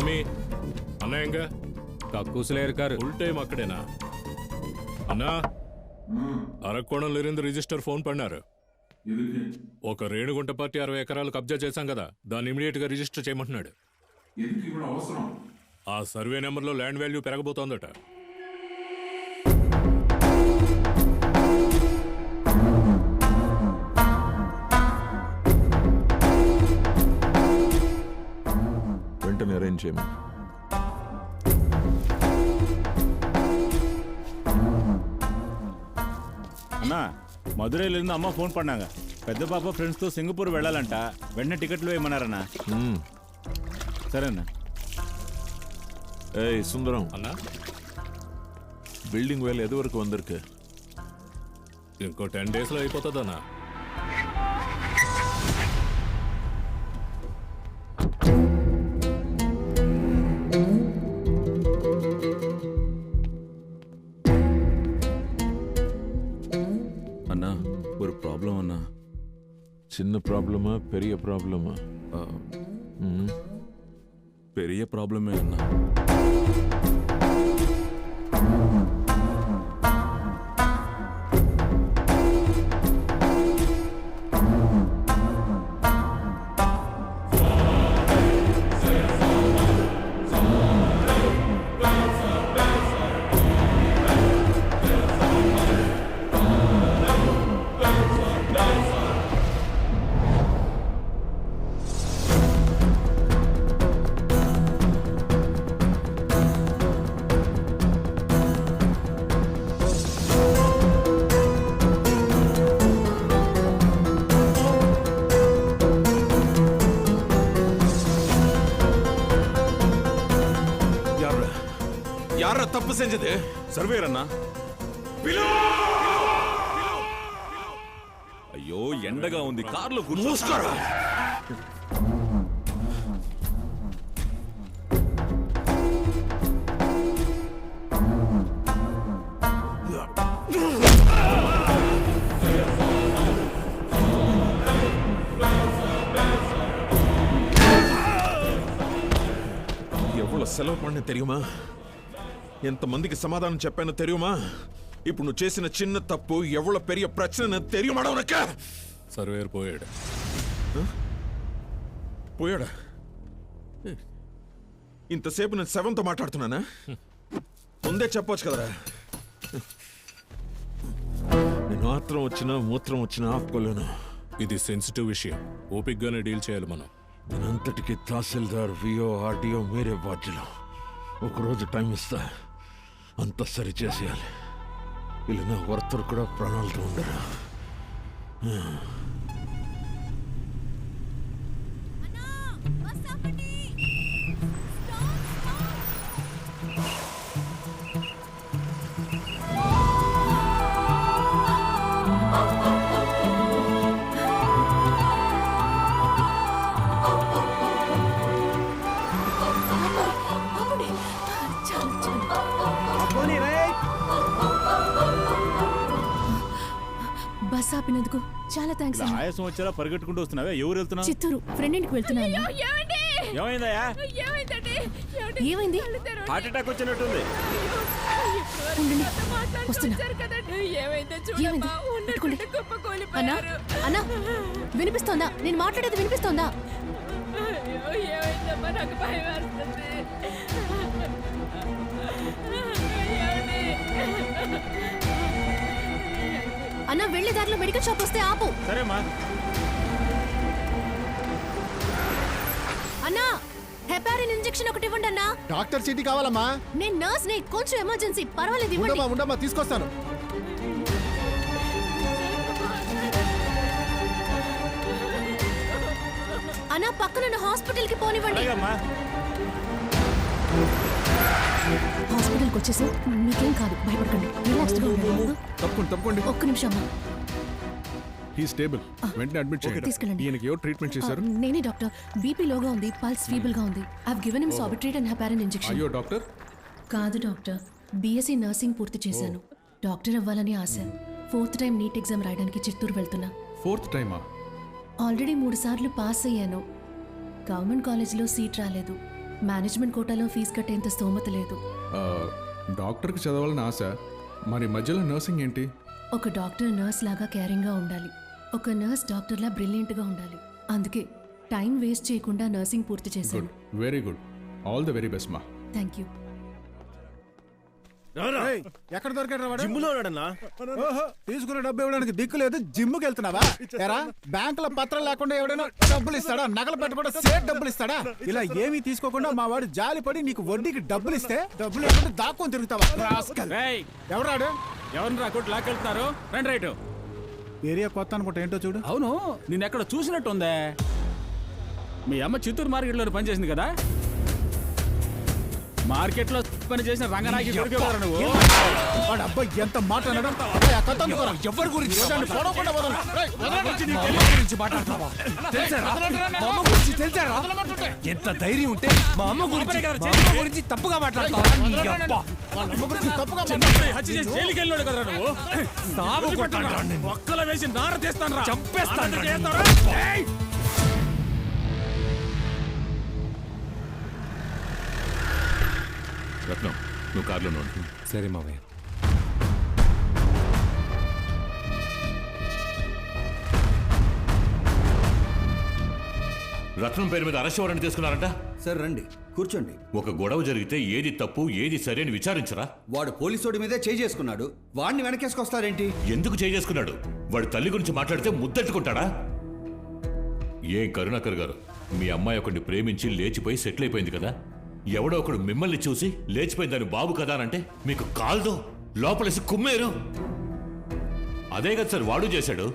சாமி அண்ணா எங்க? கக்கூசில இருக்காரு. ஃபுல் டைம் அக்கடேனா? அண்ணா అరకోణంలో ఇருந்து రిజిస్టర్ ఫోన్ పన్నారు. ఒక రేణుగుంట పార్టీ 60 ఎకరాలు కబ్జా చేశాం కదా, దాన్ని ఇమీడియట్ గా రిజిస్టర్ చేయమంటున్నాడు. ఆ సర్వే నెంబర్లో ల్యాండ్ వాల్యూ పెరగబోతోందట. వెంటనే అరేంజ్ చేయమని. అన్నా మధురైలో అమ్మ ఫోన్ పడినాங்க పెద్ద పాప ఫ్రెండ్స్తో సింగపూర్ వెళ్ళాలంట, వెంటనే టికెట్లు వేయమన్నారన్నా. సరేనా? ఏయ్ సుందరం అన్నా, బిల్డింగ్ వేలు ఎదు వరకు వందరికి ఇంకో 10 days లో అయిపోతుందన్నా. అన్నా ஒரு ப்ராப்ளம் అన్నా. చిన్న ప్రాబ్లమా పెరియ ప్రాబ్లమా? பெரிய ப்ராப்ளமே అన్నా. யார தப்பு செஞ்சது? సర్వేర్ అన్నా. అయ్యో ఎండగా ఉంది, కార్లో కూర్చోరా. எவ்வளவு செலவு பண்ண தெரியுமா? ఎంతమందికి సమాధానం చెప్పానో தெரியுமா? ఇప్పుడు నువ్వు చేసిన చిన్న తప్పు ఎవ్వల పెరియ ప్రశ్న தெரியுமாடா உனக்கு? సర్వేర్ పోయాడు. పోయాడా? ఇంతసేపు నేను సెవెన్తో మాట్లాడుతున్నానా? ముందే చెప్పొచ్చు కదరా. నేను ఆత్రం వచ్చినా మూత్రం వచ్చినా ఆపుకోలేను. ఇది సెన్సిటివ్ విషయం, ఓపిక్గానే డీల్ చేయాలి మనం. నేనంతటికి తహసీల్దార్ విఓ ఆర్డీఓ మీరే బాధ్యులు. ఒకరోజు టైం ఇస్తా, అంత సరి చేసేయాలి. ఇలా వర్తరు కూడా ప్రాణాలతో ఉండరు. బస్ ఆపినందుకు చాలా థ్యాంక్స్. ఆయాసం వచ్చేలా పరిగెట్టుకుంటూ వస్తున్నావే, ఎవరు వెళ్తున్నావు? చిత్తూరు ఫ్రెండ్ ఇంటికి వెళ్తున్నాను. ఏమైందయ్యా? ఏమైంది? హార్ట్ అటాక్ వచ్చినట్టుంది. వస్తున్నా. ఏమైంది? పెట్టుకోండి. అన్నా అన్నా, వినిపిస్తోందా? నేను మాట్లాడేది వినిపిస్తోందా? అన్నా, వెళ్లే దారిలో మెడికల్ షాప్ వస్తే ఆపు. సరేమా. అన్నా, హెపారిన్ ఇంజెక్షన్ ఒకటి ఇవ్వండి అన్నా. డాక్టర్ చీటీ కావాలమ్మా? నేను నర్స్ ని, కొంచెం ఎమర్జెన్సీ. పర్వాలేదు, ఇవ్వండి. ఉండమ్మా తీసుకొస్తాను. అన్నా, పక్కన హాస్పిటల్ కి పోనివ్వండి. హాస్పిటల్కి వచ్చేసాం, మీకేం కాదు, భయపడకండి. తప్పకుండా ఒక్క నిమిషం అమ్మా. హీ స్టేబుల్, వెంటనే అడ్మిట్ చేయండి. తీసుకెళ్ళండి. ఈయనకి ఎవరు ట్రీట్మెంట్ చేశారు? నేనే డాక్టర్. బీపీ లోగా ఉంది, పల్స్ ఫీబుల్ గా ఉంది. I've given him Sorbitrate and heparin injection. అయ్యో డాక్టర్? కాదు డాక్టర్, బీఎస్సీ నర్సింగ్ పూర్తి చేశాను. డాక్టర్ అవ్వాలని ఆశ. 4th టైం నీట్ ఎగ్జామ్ రాయడానికి చిత్తూరు వెళ్తున్నా. 4th టైమా? ఆల్రెడీ 3 సార్లు పాస్ అయ్యాను. గవర్నమెంట్ కాలేజీలో సీట్ రాలేదు. మేనేజ్మెంట్ కోటాలో ఫీజు కట్టేంత స్తోమత లేదు. డాక్టర్కి చదవాలని ఆశ, మరి మధ్యలో నర్సింగ్ ఏంటి? ఒక డాక్టర్ నర్స్ లాగా కేరింగ్గా ఉండాలి, ఒక నర్స్ డాక్టర్లా బ్రిలియంట్గా ఉండాలి. అందుకే టైం వేస్ట్ చేయకుండా నర్సింగ్ పూర్తి చేశాను. Very good, all the very best మా. Thank you. ఎక్కడ దొరికాడు వాడు? జిమ్ములో ఉన్నాడన్నా. ఓహో, తీసుకున్న డబ్బు ఇవ్వడానికి దిక్కు లేదు, జిమ్ముకి వెళ్తున్నావా? ఎరా, బ్యాంకులో పత్రాలు లేకుండా ఎవడైనా డబ్బులు ఇస్తాడా? నగలు పెట్టకుండా సేట్ డబ్బులు ఇస్తాడా? ఇలా ఏమీ తీసుకోకుండా మా వాడు జాలిపడి నీకు వడ్డీకి డబ్బులు ఇస్తే డబ్బులు ఇవ్వకుండా దాక్కొని తిరుగుతావా? ఎవరాడు? ఎవరిని రా కొట్టి లాకెళ్తున్నారు? రండి రైట్. ఏరియా కొత్త అనుకుంటా, ఏంటో చూడు. అవును, నిన్నెక్కడ చూసినట్టుందే. మీ అమ్మ చిత్తూరు మార్కెట్లో పనిచేసింది కదా? మార్కెట్లో పని చేసిన రంగనాయకి కొడుకు ఎవరు నువ్వు? వాడు అబ్బాయి ఎంత మాట అనడం? ఎవరి గురించి ఎంత ధైర్యం ఉంటే మా అమ్మ గురించి తప్పుగా మాట్లాడతావా? జైలుకి వెళ్ళాడు కదా నువ్వు? ఒక్కల వేసి నార తీస్తాను, చంపేస్తాను. రత్నం, నువ్వు కార్లో ఉండు. సరే మావయ్య. రత్నం పేరు మీద అరెస్ట్ వారెంట్ తీసుకున్నారంట. సార్ రండి, కూర్చోండి. ఒక గొడవ జరిగితే ఏది తప్పు ఏది సరి అని విచారించరా? వాడు పోలీసోడి మీదే చేసుకున్నాడు, వాడిని వెనకేసుకొస్తారేంటి? ఎందుకు చేసుకున్నాడు? వాడి తల్లి గురించి మాట్లాడితే ముద్దెట్టుకుంటాడా? ఏం కరుణాకర్ గారు, మీ అమ్మాయి ఒకడిని ప్రేమించి లేచిపోయి సెటిల్ అయిపోయింది కదా, ఎవడో ఒకడు మిమ్మల్ని చూసి లేచిపోయిందని బాబు కదా అనంటే మీకు కాల్దో లోపలేసి కుమ్మేరు. అదే కదా సార్ వాడు చేశాడు.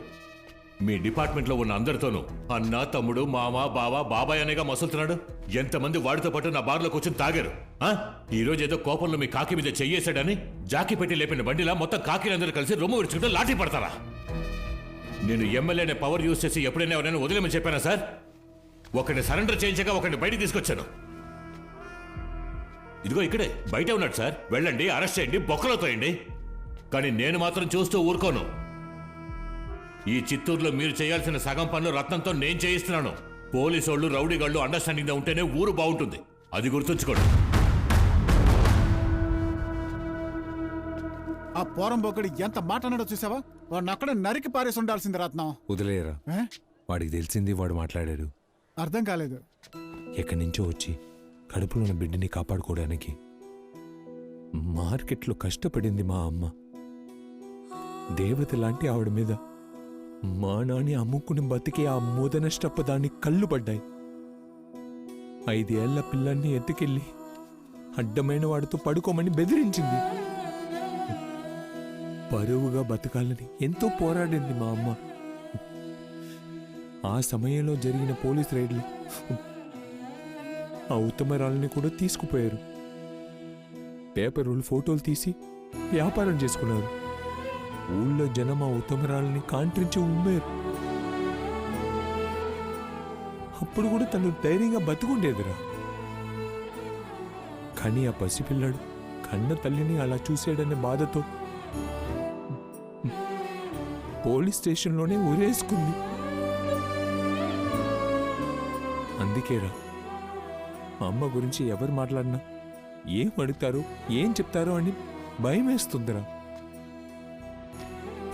మీ డిపార్ట్మెంట్లో ఉన్న అందరితోనూ అన్న, తమ్ముడు, మామ, బావ, బాబాయ్ అనేగా మసులుతున్నాడు. ఎంతమంది వాడితో పాటు నా బార్లో కూర్చొని తాగారు. ఈ రోజు ఏదో కోపంలో మీ కాకి మీద చెయ్యేశాడని జాకి పెట్టి లేపిన బండిలా మొత్తం కాకిలందరూ కలిసి రొమ్ము విడుచుకుంటే లాఠీ పడతారా? నేను ఎమ్మెల్యేనే పవర్ యూజ్ చేసి ఎప్పుడైనా ఎవరైనా వదిలేమని చెప్పానా సార్? ఒకరిని సరెండర్ చేయించగా ఒకరిని బయటికి తీసుకొచ్చాను. ఇదిగో ఇక్కడే బయటే ఉన్నాడు సార్. వెళ్ళండి, అరెస్ట్ చేయండి, బొక్కలో తోయండి. కానీ నేను మాత్రం చూస్తూ ఊరుకోను. ఈ చిత్తూరులో మీరు చేయాల్సిన సగం పనులు రత్నంతో నేను చేయిస్తున్నాను. పోలీసోళ్ళు, రౌడీగాళ్ళు అండర్స్టాండింగ్ ఉంటేనే ఊరు బాగుంటుంది. అది గుర్తుంచుకోండి. ఆ పోరంబోకడి ఎంత మాట అన్నాడో చూసావా? వాడిని అక్కడ నరికి పారేసి ఉండాల్సింది రత్నం. వదిలేరా, వాడికి తెలిసింది వాడు మాట్లాడాడు. అర్థం కాలేదు. ఎక్కడి నుంచో వచ్చి కడుపులో ఉన్న బిడ్డని కాపాడుకోవడానికి మార్కెట్లో కష్టపడింది మా అమ్మ. దేవత లాంటి ఆవిడ మీద మా నాని అమ్ముకుని బతికే ఆ మూదనష్టప్ప దాన్ని కళ్ళు పడ్డాయి. 5 ఏళ్ల పిల్లల్ని ఎత్తుకెళ్ళి అడ్డమైన వాడితో పడుకోమని బెదిరించింది. పరువుగా బతకాలని ఎంతో పోరాడింది మా అమ్మ. ఆ సమయంలో జరిగిన పోలీస్ రైడ్లు ఆ ఉత్తమరాలని కూడా తీసుకుపోయారు. పేపర్లు, ఫోటోలు తీసి వ్యాపారం చేసుకున్నారు. ఊళ్ళో జనం ఆ ఉత్తమరాలని కాంట్రించి ఉమ్మారు. అప్పుడు కూడా తను ధైర్యంగా బతుకుండేదిరా. కానీ ఆ పసిపిల్లాడు కన్న తల్లిని అలా చూసాడనే బాధతో పోలీస్ స్టేషన్లోనే ఊరేసుకుంది. అందుకేరా మా అమ్మ గురించి ఎవరు మాట్లాడినా ఏం అడుగుతారో ఏం చెప్తారో అని భయం వేస్తుందిరా.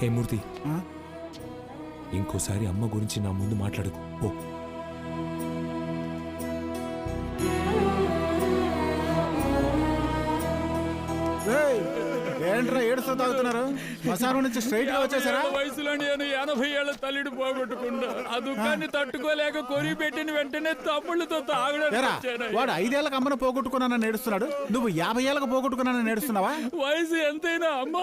హే మూర్తి, ఇంకోసారి అమ్మ గురించి నా ముందు మాట్లాడుకో. ఓ ఏంట్రా ఏడుస్తూ తాగుతున్నారు? శ్మశానం నుంచి స్ట్రైట్ గా వచ్చేసారా? వయసులో నేను 80 ఏళ్ళ తల్లిని పోగొట్టుకున్నా. ఆ దుఃఖాన్ని తట్టుకోలేక కొరి పెట్టిన వెంటనే తమ్ముళ్ళతో తాగడానికి. వాడు 5 ఏళ్ళకి అమ్మను పోగొట్టుకున్నానని ఏడుస్తున్నాడు, నువ్వు 50 ఏళ్ళకి పోగొట్టుకున్నానని ఏడుస్తున్నావా? వయసు ఎంతైనా అమ్మ